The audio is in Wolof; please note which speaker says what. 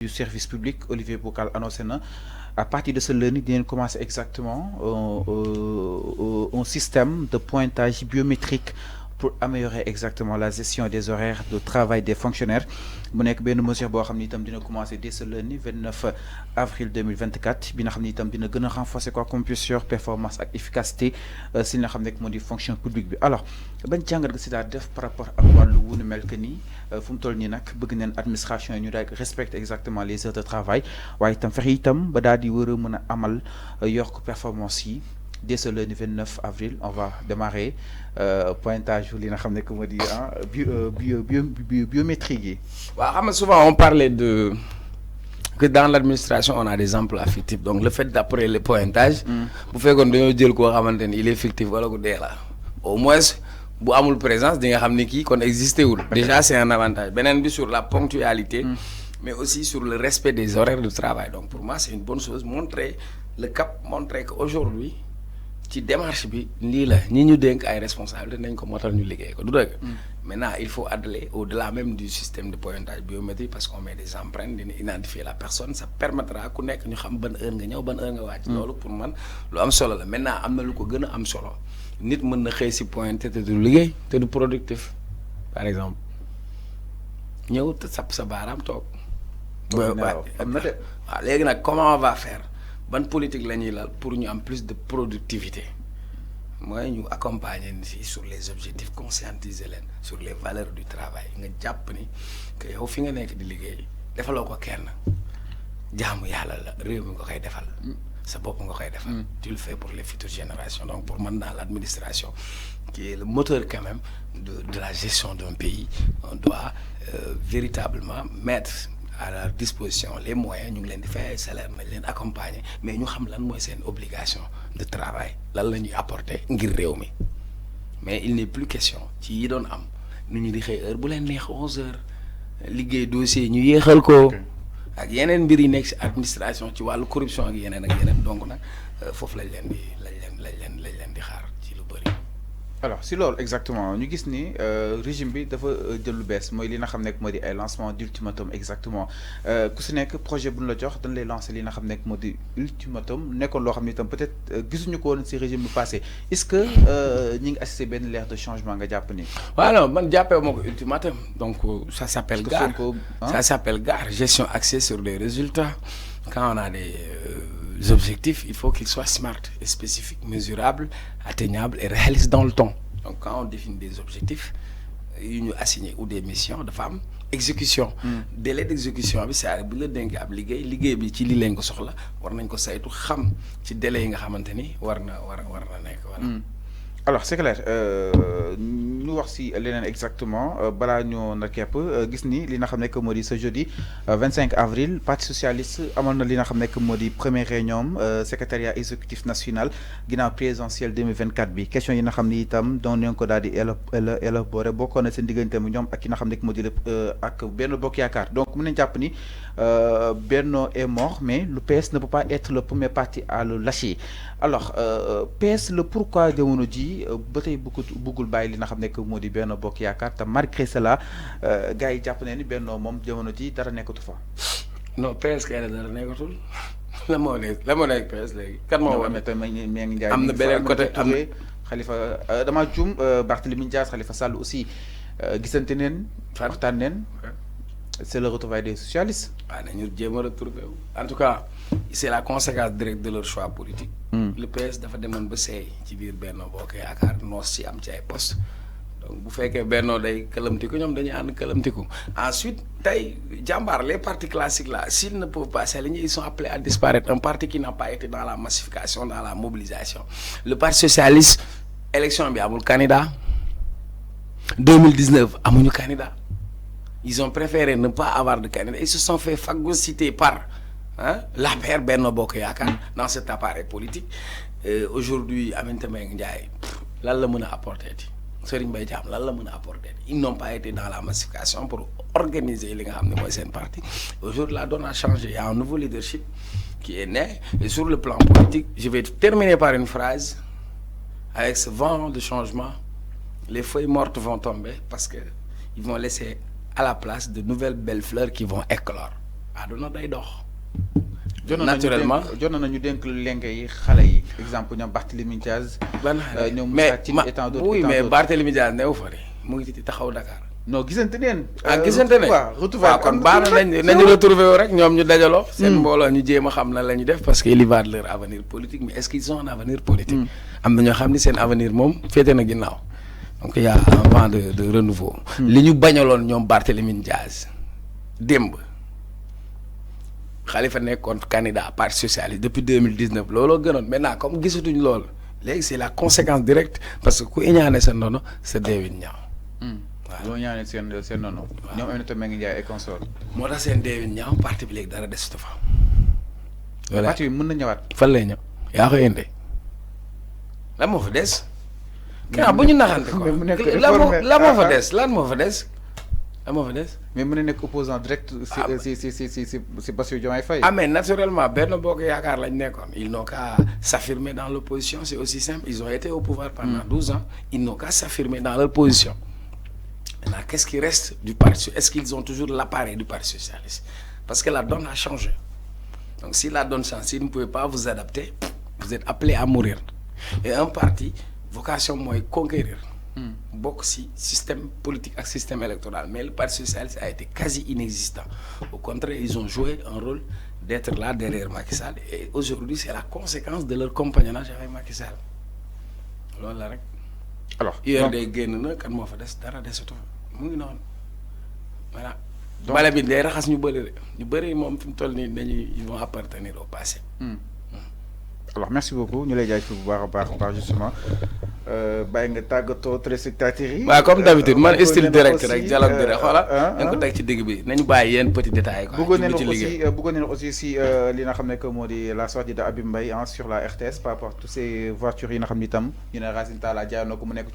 Speaker 1: du service public Olivier Boucal annoncé na à partir de ce lundi dinañ commencer exactement un système de pointage biométrique pour améliorer exactement la gestion des horaires de travail des fonctionnaires mu nekk benn mesure boo xam ni itam dina commencer dès ce lundi 29 avril 2024 bi nga xam ni itam dina gën a renforcer quoi comme plusieurs performance ak efficacité si li nga xam ne moo di fonction publique bi. alors ban jàngat nga si daal def par rapport ak wàllu wu nu mel que ni fu mu toll nii nag bëgg neen administration yi ñu daal respecter exactement les heures de travail waaye itam fexe itam ba daal di war a mën a amal yokk performance yi. Dès ce lundi 29 avril, on va démarrer pointage li nga xam ne que moo di biométrie.
Speaker 2: Souvent on parlait de que dans l'administration on a des emplois fictifs, donc le fait d'après le pointage bu fekkoon dañoo jël koo xamante ni il est fictif wala ku dee la au moins bu amul présence di nga xam ni kii kon existé wul. Déjà c'est un avantage beneen bi sur la ponctualité mais aussi sur le respect des horaires de travail. Donc pour moi c'est une bonne chose, montrer le cap, montrer qu'aujourd'hui ci démarche bi lii la ñi ñu dénk ay responsabilités nañ ko motal ñu liggéey ko du dëgg. Maintenant il faut aller au-delà même du système de pointage biométrique parce qu'on met des empreintes dina identifier la personne, ça permettra ku nekk ñu xam ban heure nga ñëw ban heure nga wàcc. loolu pour man lu am solo la. Maintenant am na lu ko gën a am solo nit mën na xëy si pointé te du liggéey te du productif par exemple ñëw te sap sa baaraam toog.
Speaker 1: am na de
Speaker 2: waaw léegi nag comment on va faire. Bonne politique la ñuy lal pour ñu am plus de productivité mooy ñu accompagner ci sur les objectifs, conscientiser leen sur les valeurs du travail nga jàpp ni que yow fi nga nekk di liggéey defaloo ko kenn jaamu yàlla la réew mi nga koy defal sa bopp nga koy defal. Tu le fais pour les futures générations. Donc pour man dans l'administration qui est le moteur quand même de la gestion d'un pays, on doit véritablement mettre à leur disposition les moyens ñu ngi leen di fay ay salaire nañ leen accompagner mais ñu xam lan mooy seen obligation de travail lan la ñuy apporter ngir réew mi mais il n'est plus question ci yi doon am nu ñu di xëy heure bu leen neex 11 heures liggéey dossier ñu yéexal ko ak yeneen mbir yi nekk ci administration ci wàllu corruption ak yeneen donc nag foofu lañ leen di xaar ci lu bëri.
Speaker 1: Alors si loolu exactement ñu gis ni régime bi dafa jël lu bees mooy li nga xam ne moo di ay lancement d'ultimatum exactement ku si nekk projet bu ñu la jox dañ lay lancer li nga xam ne moo di ultimatum nekkoon loo xam ne itam peut-être gisuñu ko woon si régime bi passé est-ce que ñi ngi assisté benn l'ère de changement nga jàpp ni.
Speaker 2: waaw non man jàppee moo ko ultimatum donc ça s'appelle GAR ça s'appelle GAR, gestion axée sur les résultats. Quand on a des objectifs, il faut qu'ils soient smart et spécifiques, mesurables, atteignables et réalistes dans le temps. Donc quand on définit des objectifs ñu assigné ou des missions de femmes, exécution délai d'exécution bi c'est bu la dénk ab liggéey bi ci lii lañ ko soxla war nañ ko saytu xam ci délai yi nga xamante ni war na nekk voilà.
Speaker 1: Alors c'est clair ñu wax si leneen exactement balaa ñoo na kepp gis ni li nga xam ne que moo di ce jeudi 25 avril parti socialiste amoon na li nga xam ne que moo di première réunion secrétariat exécutif national ginnaaw présidentielle 2024 bi question yi nga xam ni itam doon nañ ko daal di élaboré bokkoon na seen diggante mu ñoom ak ki nga xam ne que moo di ak Benno Bokk Yaakaar. Donc mën nañ jàpp ni Benno est mort mais le PS ne peut pas être le premier parti à le lâcher. Alors PS le pourquoi jamono ji ba tey bëggul bàyyi li nga xam ne que moo di Benno Bokk Yaakaar te malgré cela gars yi jàpp ne ni Benno moom jamono ji dara nekkatu fa.
Speaker 2: non PS kay dara nekkatul la moo nekk PS léegi. kan moo war am na beneen côté am
Speaker 1: Khalifa dama juum Barthélémy Dias Khalifa Sall aussi gisante neen waxtaan neen c'est le retrouvaille des socialistes.
Speaker 2: waaw nañu jéem a retrouver en tout cas c'est la conséquence directe de leur choix politique. Le PS dafa demoon ba seey ci biir Benno Bokk Yaakaar noos ci am ci ay poste donc bu fekkee Benno day këlamtiku ñoom dañuy ànd këlamtiku. Ensuite tey jàmbaar les partis classiques là s'ils ne peuvent pas s'aligner ils sont appelés à disparaître. Un parti qui n'a pas été dans la massification, dans la mobilisation. Le parti socialiste élection bi amul candidat 2019 amuñu candidat. Ils ont préféré ne pas avoir de candidat. Ils se sont fait phagocyter par l'APR Benno Bokk Yaakaar dans cet appareil politique. Aujourd'hui Aminata Mbengue Ndiaye lan la mën a apporter ti Serigne Mbaye Thiam lan la mën a apporter ti ils n'ont pas été dans la massification pour organiser li nga xam ne mooy seen parti. Aujourd'hui la donne a changé, il y a un nouveau leadership qui est né et sur le plan politique je vais terminer par une phrase. Avec ce vent de changement les feuilles mortes vont tomber parce que ils vont laisser à la place de nouvelles belles fleurs qui vont éclore. àdduna day dox.
Speaker 1: naturellement jot nañu dénk lengue yi xale yi exemple ñoom Barthélémy Diaz.
Speaker 2: oui mais Barthélémy Diaz newu fa mu ngi ci taxaw Dakar.
Speaker 1: non gisante neen.
Speaker 2: gisante ne waaw kon baax na nañu retrouver wu rek ñoom ñu dajaloo. seen mbooloo ñu jéem a xam na la ñuy def parce que il y va de leur avenir politique mais est-ce qu'ils ont un avenir politique. am na ñoo xam ni seen avenir moom féete na ginnaaw. donc il y a un vent de renouveau. li ñu bañaloon ñoom Barthélémy Diaz démb. Khalifa nekkoon candidat parti socialiste depuis 2019 looloo gënoon maintenant comme gisatuñ loolu léegi c'est la conséquence directe parce que ku iñaane sa ndono sa deewin ñaaw.
Speaker 1: waaw loo ñaanee seen nono. waaw ñoom Aminata Mbengue Ndiaye et consort.
Speaker 2: moo tax seen deewin ñaaw parti bi léegi dara desatu fa.
Speaker 1: loolu parti bi mën na ñëwaat.
Speaker 2: fan lay ñëw yaa koy indi lan moo fa des. mais bu ñu naxante ko lan moo fa des lan moo fa des.
Speaker 1: mais mu ne nekk opposant direct. si Bassirou Diomaye Faye.
Speaker 2: ah mais naturellement Benno Bokk Yaakaar lañ nekkoon. ils n'ont qu'à s'affirmer dans l'opposition c'est aussi simple ils ont été au pouvoir pendant 12 ans ils n'ont qu'à s'affirmer dans leur position. Maintenant qu'est-ce qui reste du parti est-ce qu'ils ont toujours l'appareil du Parti socialiste parce que la donne a changé donc si la donne change si vous ne pouvez pas vous adapter vous êtes appelé à mourir et un parti vocation mooy conquérir. bokk ci système politique ak système électoral mais le Parti socialiste a été quasi inexistant au contraire ils ont joué un rôle d'être là derrière Macky Sall et aujourd'hui c'est la conséquence de leur compagnonnage avec Macky Sall loolu la rek.
Speaker 1: alors
Speaker 2: URD génn na kan moo fa des dara desatu mu ngi noonu voilà. bale bi day raxas ñu bëri moom fi mu toll nii dañuy ils vont appartenir au passé.
Speaker 1: alors merci beaucoup ñu lay jaajëfal bu baax a baax justement bàyyi nga tàggatoo téléspectateurs yi.
Speaker 2: waaw comme d'habitude man style direct rek dialogue direct xoola dañ ko teg ci digg bi nañu bàyyi yenn petits détails quoi.
Speaker 1: bëggoon nañu aussi si li nga xam ne que moo di la sortie de Habib Mbaye sur la RTS par rapport à toutes ces voitures yi nga xam ni itam ñu ne Racine Talla jaay na ko mu nekk